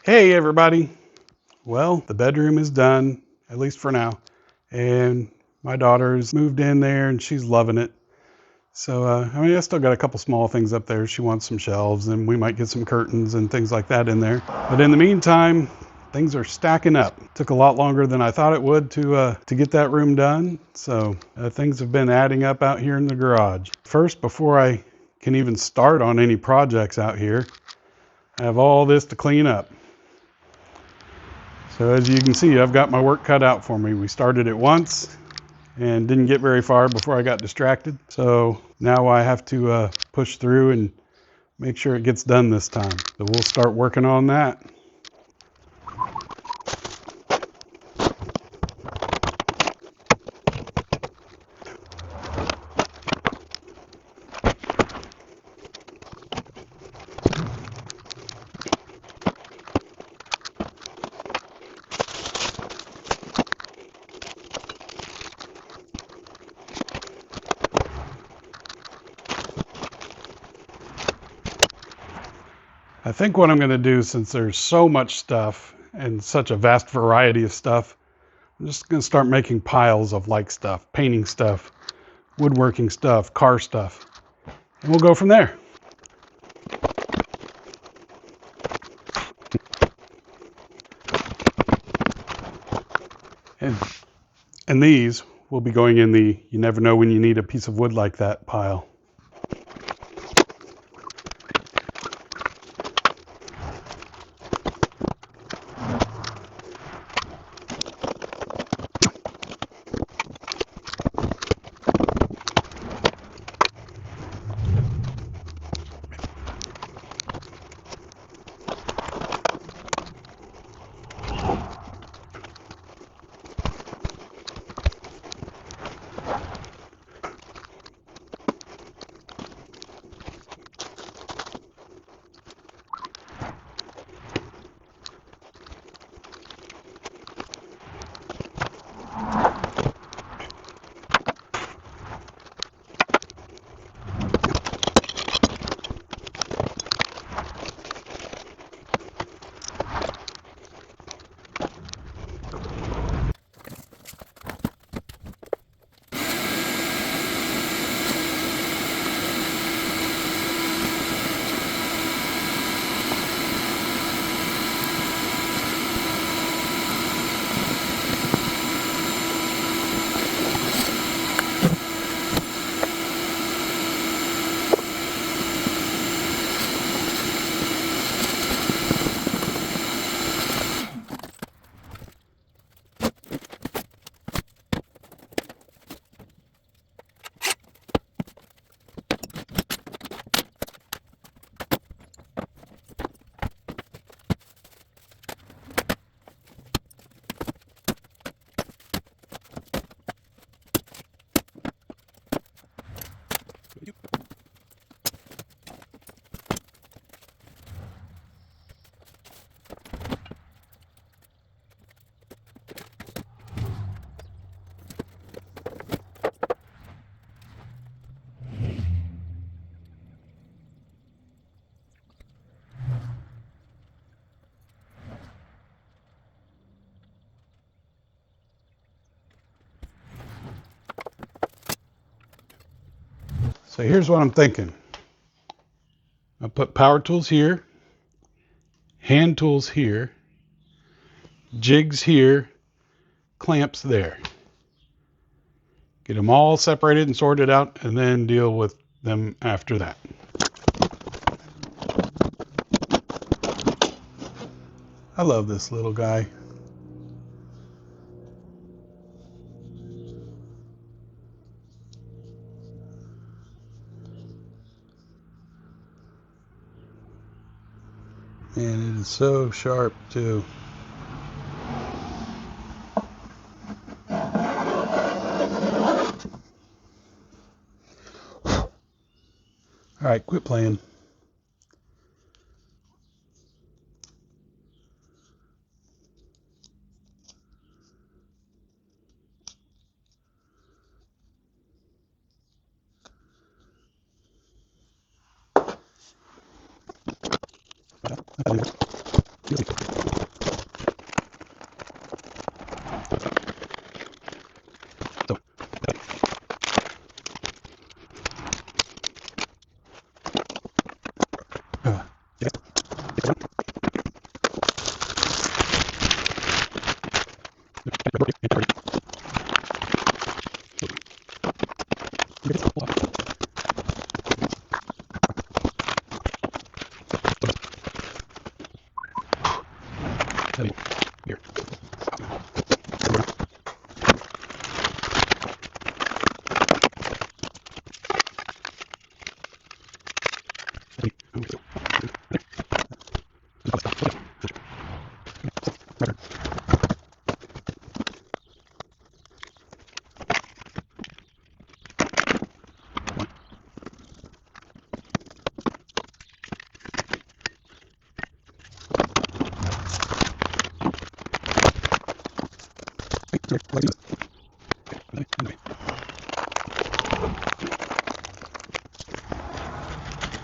Hey everybody. Well, the bedroom is done, at least for now. And my daughter's moved in there and she's loving it. So, I still got a couple small things up there. She wants some shelves and we might get some curtains and things like that in there. But in the meantime, things are stacking up. Took a lot longer than I thought it would to get that room done. So things have been adding up out here in the garage. First, before I can even start on any projects out here, I have all this to clean up. So as you can see, I've got my work cut out for me. We started it once and didn't get very far before I got distracted. So now I have to push through and make sure it gets done this time. So we'll start working on that. I think what I'm going to do, since there's so much stuff and such a vast variety of stuff, I'm just going to start making piles of like stuff, painting stuff, woodworking stuff, car stuff, and we'll go from there. And these will be going in the you never know when you need a piece of wood like that pile. So here's what I'm thinking. I'll put power tools here, hand tools here, jigs here, clamps there. Get them all separated and sorted out and then deal with them after that. I love this little guy. And it is so sharp too. All right, quit playing.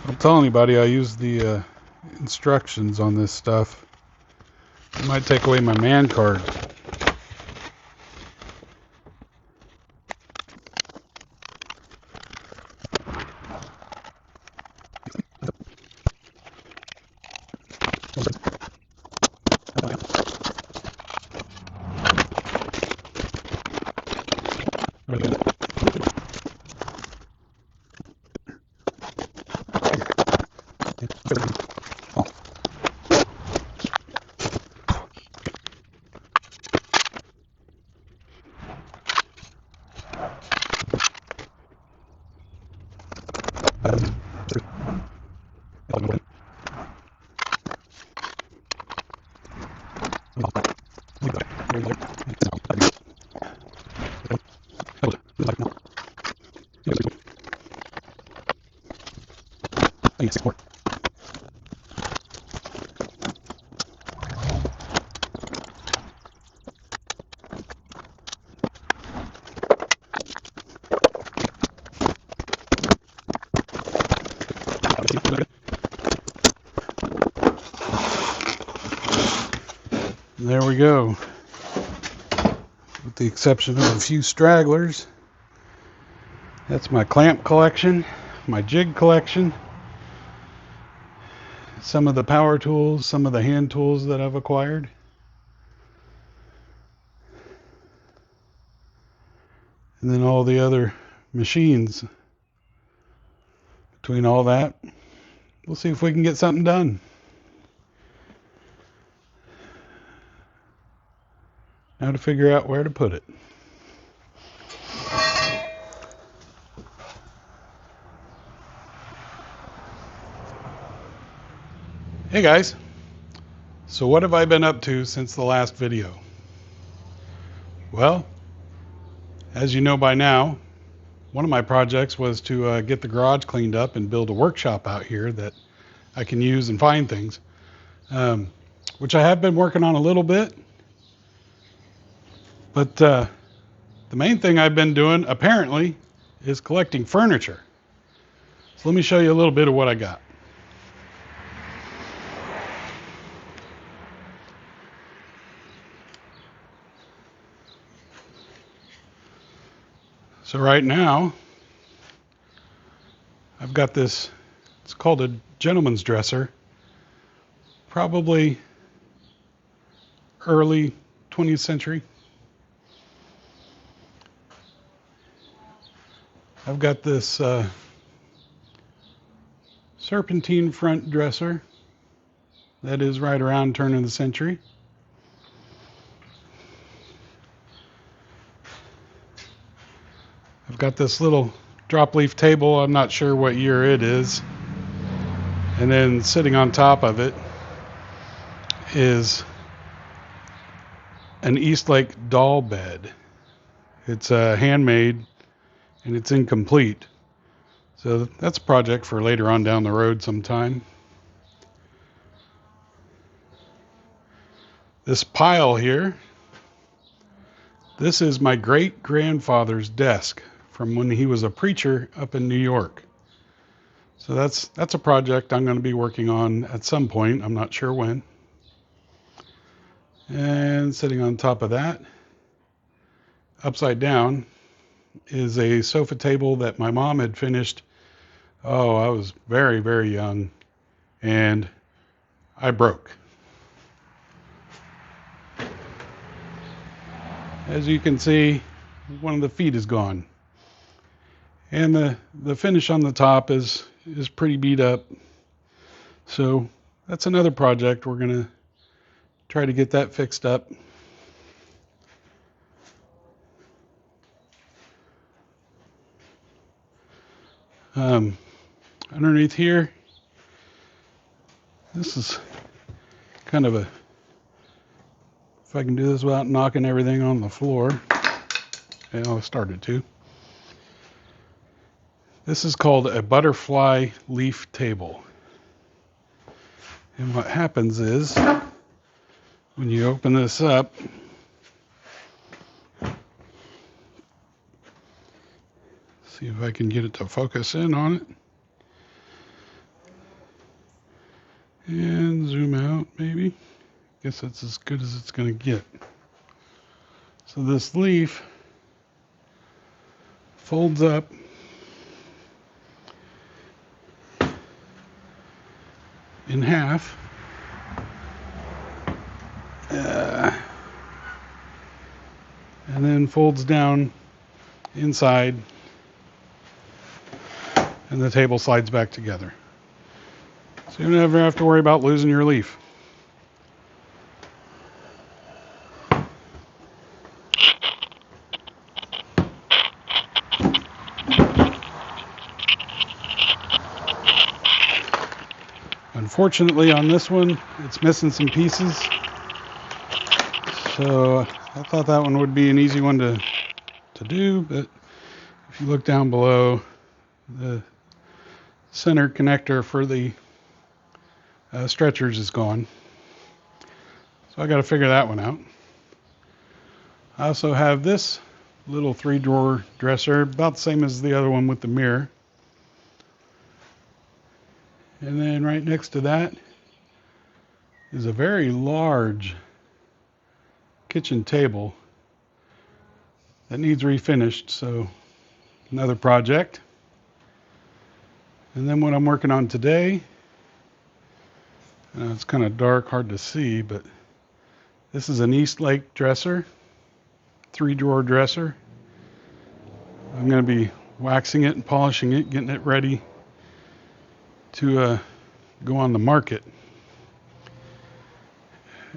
Don't tell anybody I use the instructions on this stuff. It might take away my man card. There we go. With the exception of a few stragglers. That's my clamp collection, my jig collection, some of the power tools, some of the hand tools that I've acquired. And then all the other machines. Between all that, we'll see if we can get something done. Now to figure out where to put it. Hey guys, so what have I been up to since the last video? Well, as you know by now, one of my projects was to get the garage cleaned up and build a workshop out here that I can use and find things, which I have been working on a little bit. But the main thing I've been doing, apparently, is collecting furniture. So let me show you a little bit of what I got. So right now, I've got this, it's called a gentleman's dresser, probably early 20th century. I've got this serpentine front dresser that is right around turn of the century. I've got this little drop leaf table, I'm not sure what year it is. And then sitting on top of it is an Eastlake doll bed. It's handmade and it's incomplete. So that's a project for later on down the road sometime. This pile here, this is my great-grandfather's desk from when he was a preacher up in New York. So that's a project I'm going to be working on at some point. I'm not sure when. And sitting on top of that, upside down, is a sofa table that my mom had finished. Oh, I was very, very young, and I broke. As you can see, one of the feet is gone. And the finish on the top is pretty beat up. So that's another project we're going to try to get that fixed up. Underneath here, this is kind of a, if I can do this without knocking everything on the floor. I started to. This is called a butterfly leaf table. And what happens is, when you open this up, see if I can get it to focus in on it. And zoom out, maybe. Guess that's as good as it's going to get. So this leaf folds up in half. And then folds down inside, and the table slides back together. So you never have to worry about losing your leaf. Unfortunately on this one, it's missing some pieces. So I thought that one would be an easy one to do, but if you look down below, the center connector for the stretchers is gone. So I got to figure that one out. I also have this little 3-drawer dresser, about the same as the other one with the mirror. And then right next to that is a very large kitchen table that needs refinished, so another project. And then what I'm working on today, it's kind of dark, hard to see, but this is an Eastlake Dresser, 3-drawer dresser. I'm going to be waxing it and polishing it, getting it ready to go on the market.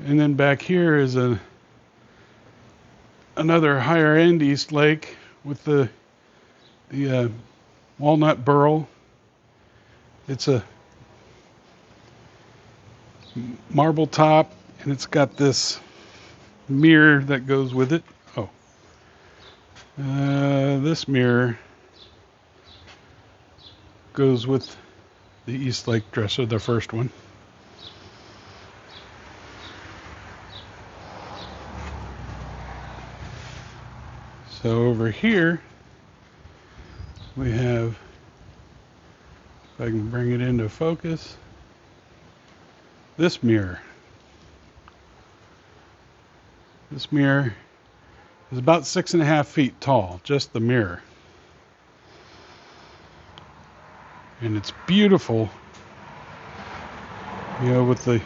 And then back here is another higher end Eastlake with the walnut burl. It's a marble top, and it's got this mirror that goes with it. This mirror goes with the Eastlake dresser, the first one. So over here we have, if I can bring it into focus, this mirror. This mirror is about 6.5 feet tall, just the mirror. And it's beautiful, with the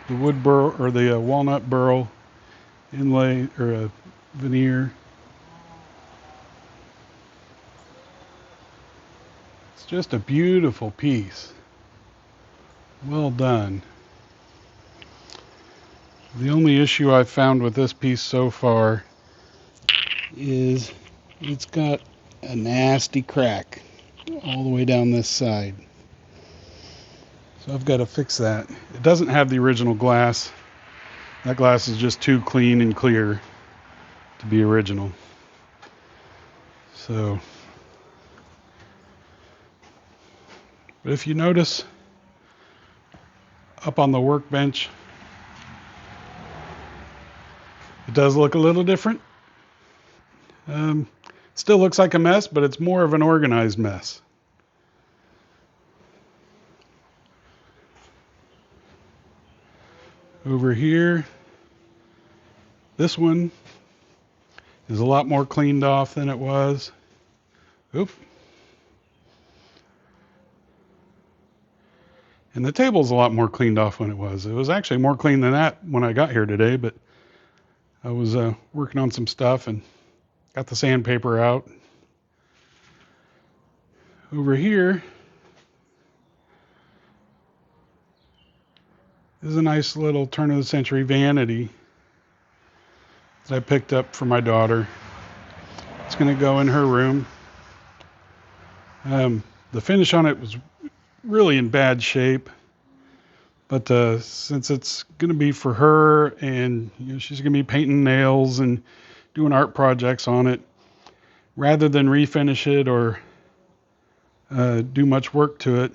wood burl or the walnut burl inlay or veneer. It's just a beautiful piece. Well done. The only issue I've found with this piece so far is it's got a nasty crack all the way down this side. So I've got to fix that. It doesn't have the original glass. That glass is just too clean and clear to be original. So, but if you notice up on the workbench, it does look a little different. Still looks like a mess, but it's more of an organized mess. Over here, this one is a lot more cleaned off than it was. Oop. And the table's a lot more cleaned off than it was. It was actually more clean than that when I got here today, but I was working on some stuff and got the sandpaper out. Over here, This is a nice little turn-of-the-century vanity that I picked up for my daughter. It's going to go in her room. The finish on it was really in bad shape, but since it's going to be for her, and she's going to be painting nails and doing art projects on it, rather than refinish it or do much work to it,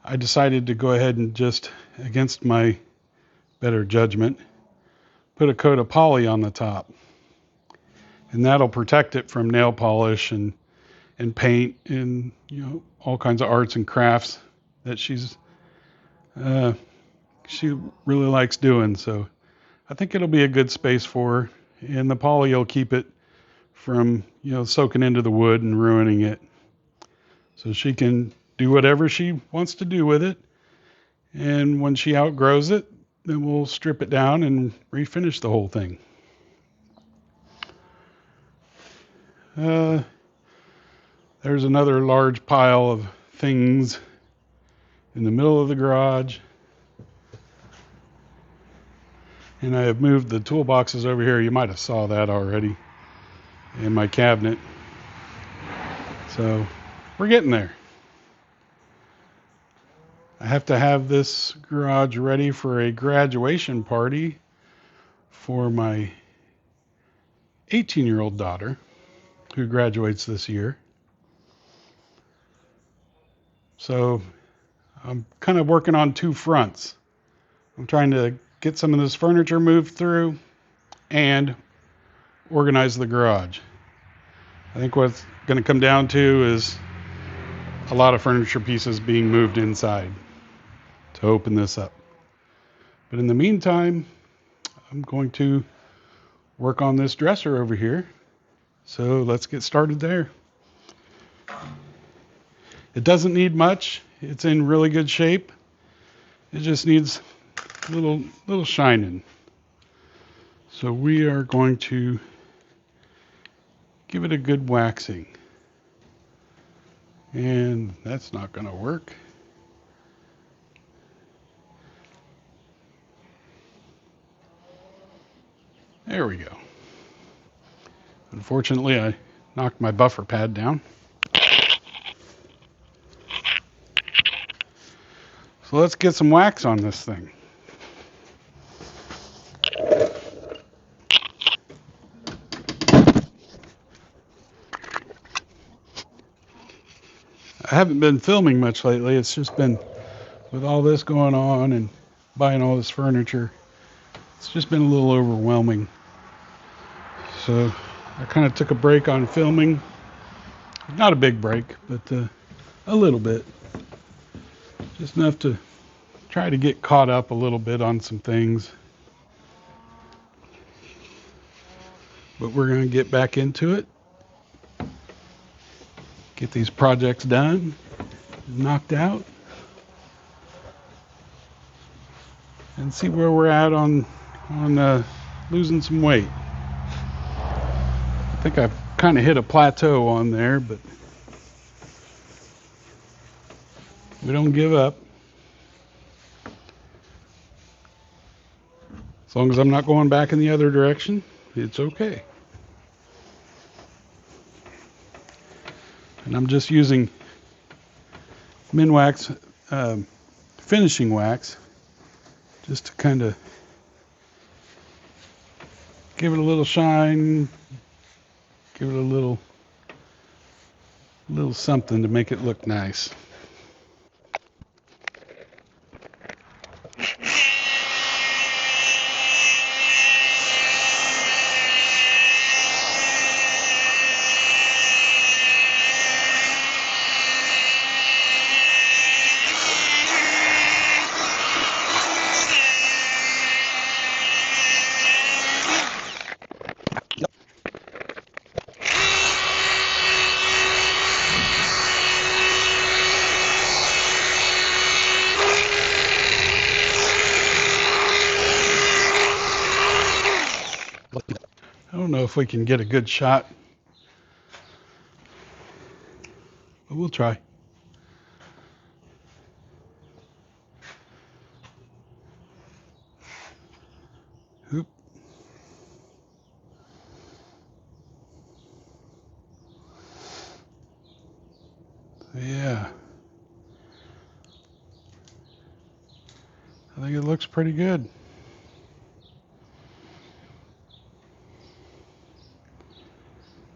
I decided to go ahead and just, against my better judgment, put a coat of poly on the top. And that'll protect it from nail polish and paint and all kinds of arts and crafts that she really likes doing. So I think it'll be a good space for her, and the poly will keep it from soaking into the wood and ruining it. So she can do whatever she wants to do with it, and when she outgrows it, then we'll strip it down and refinish the whole thing. There's another large pile of things in the middle of the garage. And I have moved the toolboxes over here. You might have saw that already in my cabinet. So we're getting there. I have to have this garage ready for a graduation party for my 18-year-old daughter who graduates this year. So I'm kind of working on two fronts. I'm trying to get some of this furniture moved through and organize the garage. I think what's going to come down to is a lot of furniture pieces being moved inside to open this up. But in the meantime, I'm going to work on this dresser over here. So let's get started there. It doesn't need much. It's in really good shape. It just needs a little shining. So we are going to give it a good waxing. And that's not going to work. There we go. Unfortunately, I knocked my buffer pad down. So let's get some wax on this thing. I haven't been filming much lately. It's just been with all this going on and buying all this furniture. It's just been a little overwhelming. So I kind of took a break on filming. Not a big break, but a little bit. Just enough to try to get caught up a little bit on some things. But we're going to get back into it. Get these projects done, knocked out, and see where we're at on losing some weight. I think I've kind of hit a plateau on there, but we don't give up. As long as I'm not going back in the other direction, it's okay. And I'm just using Minwax finishing wax just to kind of give it a little shine, give it a little something to make it look nice. I don't know if we can get a good shot, but we'll try. Oop. Yeah. I think it looks pretty good.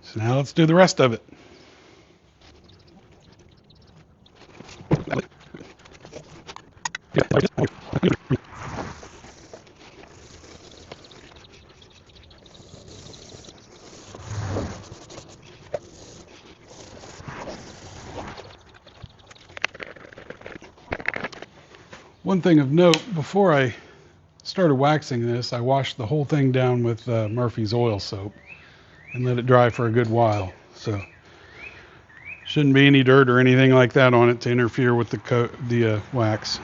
So now let's do the rest of it. One thing of note, before I started waxing this, I washed the whole thing down with Murphy's oil soap and let it dry for a good while. So shouldn't be any dirt or anything like that on it to interfere with the wax.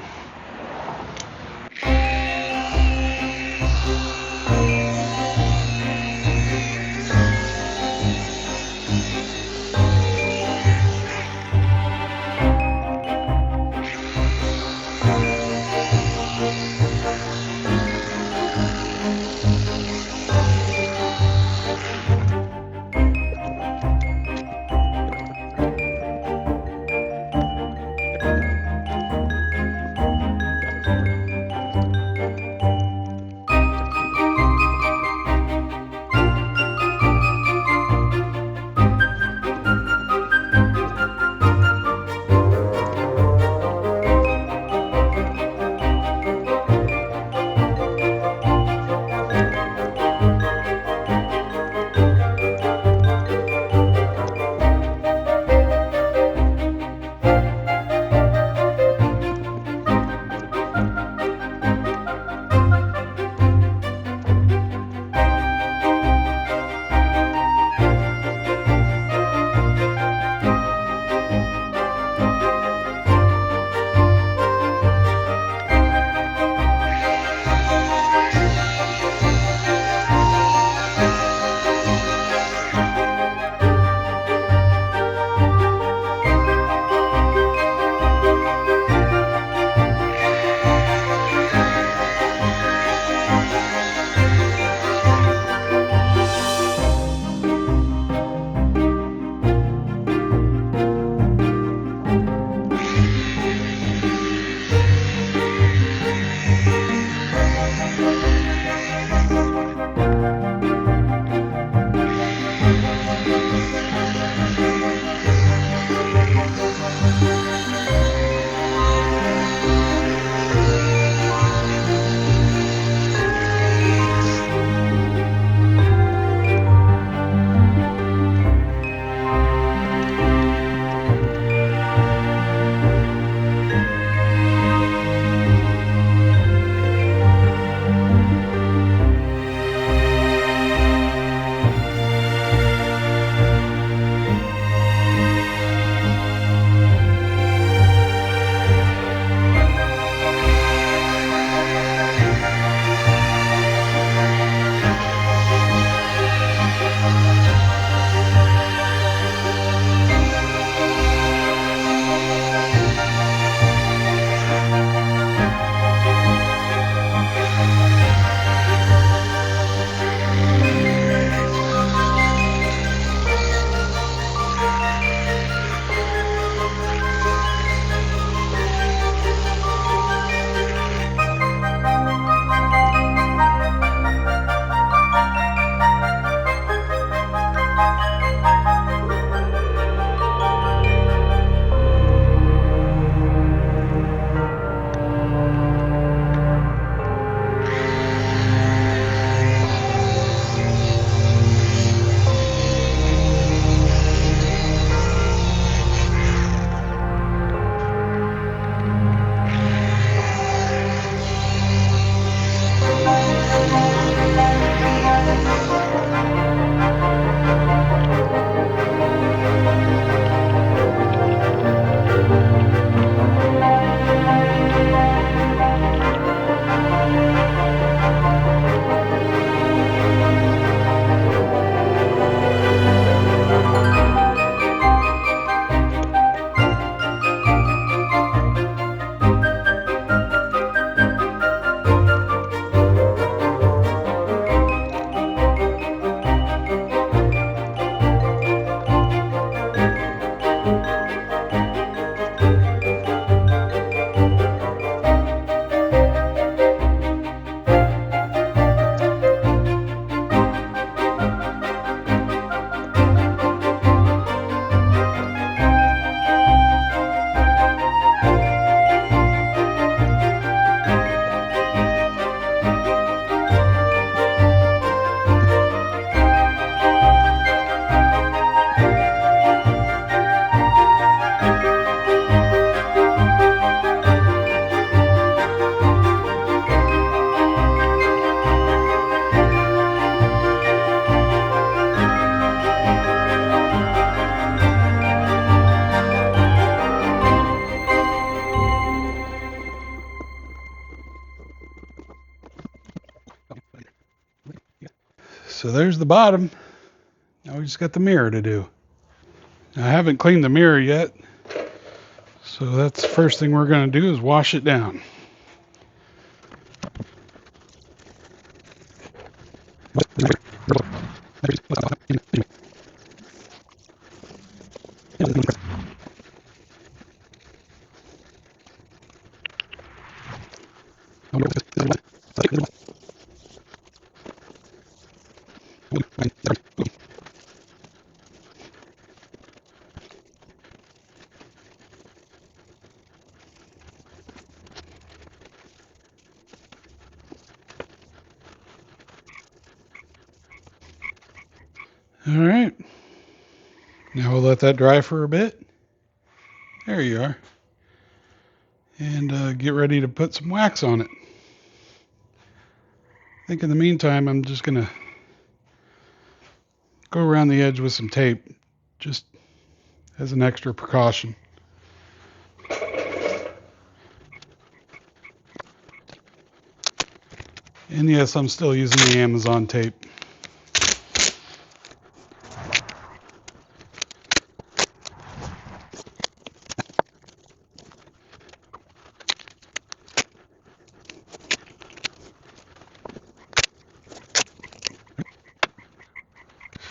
So there's the bottom. Now we just got the mirror to do. I haven't cleaned the mirror yet, so that's the first thing we're going to do is wash it down. All right. Now we'll let that dry for a bit. There you are. And get ready to put some wax on it. I think in the meantime, I'm just going to go around the edge with some tape, just as an extra precaution. And yes, I'm still using the Amazon tape.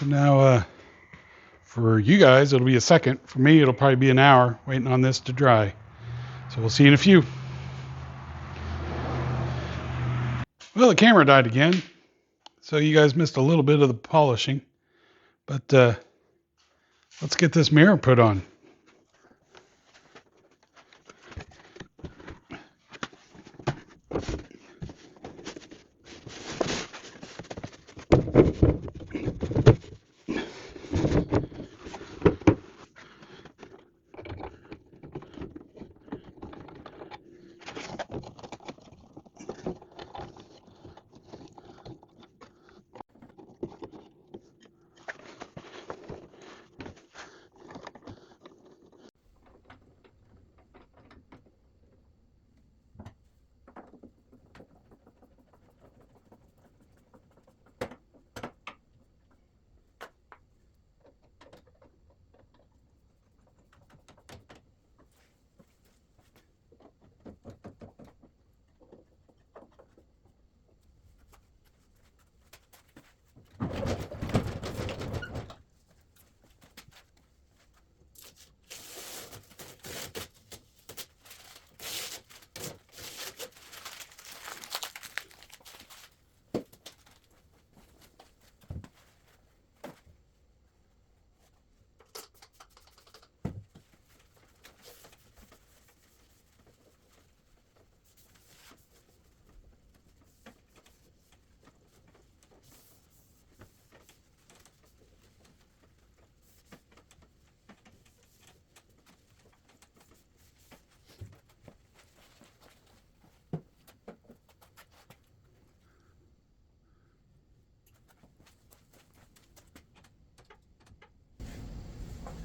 So now, for you guys, it'll be a second. For me, it'll probably be an hour waiting on this to dry. So we'll see you in a few. Well, the camera died again, so you guys missed a little bit of the polishing. But let's get this mirror put on.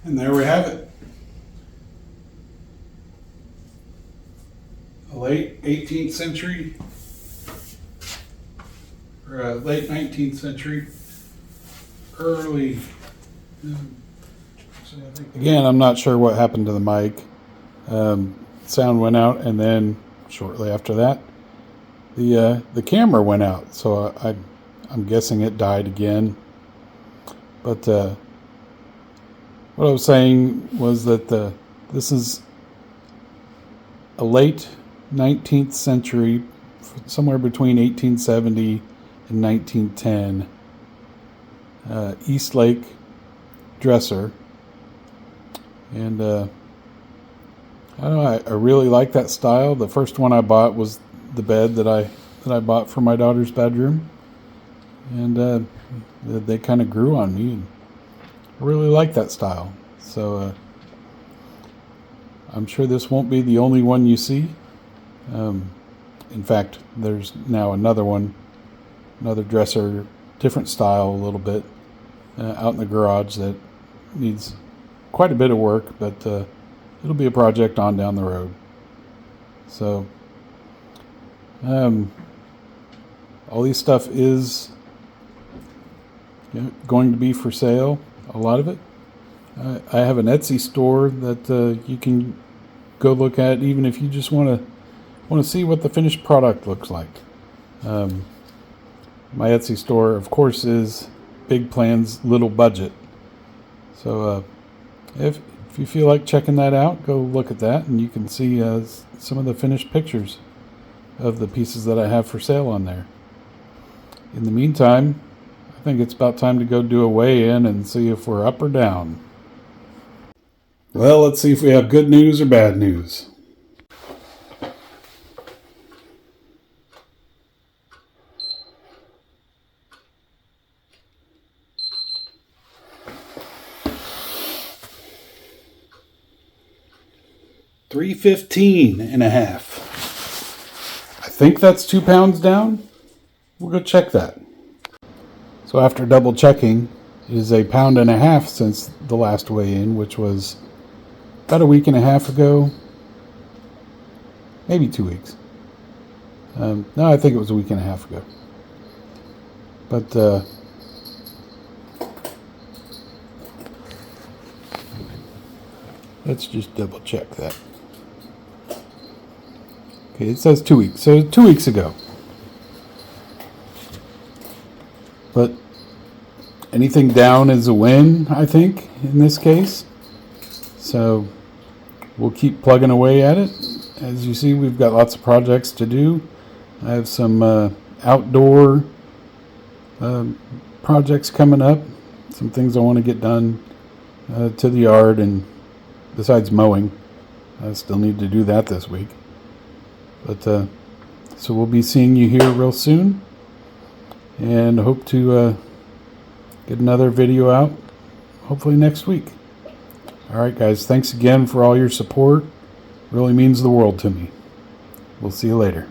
And there we have it. A late 18th century, or a late 19th century, early. Again, I'm not sure what happened to the mic. Sound went out, and then shortly after that, the camera went out. So I'm guessing it died again. But what I was saying was that this is a late 19th century, somewhere between 1870 and 1910, Eastlake Dresser. And I don't know, I really like that style. The first one I bought was the bed that I bought for my daughter's bedroom. And they kind of grew on me. And I really like that style. So I'm sure this won't be the only one you see. In fact, there's now another one, another dresser, different style a little bit, out in the garage that needs quite a bit of work, but it'll be a project on down the road. So all this stuff is going to be for sale, a lot of it. I have an Etsy store that you can go look at, even if you just want to see what the finished product looks like. My Etsy store, of course, is Big Plans Little Budget. So if you feel like checking that out, go look at that, and you can see some of the finished pictures of the pieces that I have for sale on there. In the meantime, I think it's about time to go do a weigh-in and see if we're up or down. Well, let's see if we have good news or bad news. $315.5. I think that's 2 pounds down. We'll go check that. So after double checking, it is 1.5 pounds since the last weigh-in, which was about a week and a half ago. Maybe 2 weeks. No, I think it was a week and a half ago. But let's just double check that. Okay, it says 2 weeks. So 2 weeks ago. But anything down is a win, I think, in this case. So we'll keep plugging away at it. As you see, we've got lots of projects to do. I have some outdoor projects coming up. Some things I want to get done to the yard, and besides mowing, I still need to do that this week. But so we'll be seeing you here real soon, and hope to get another video out hopefully next week. All right, guys, thanks again for all your support. Really means the world to me. We'll see you later.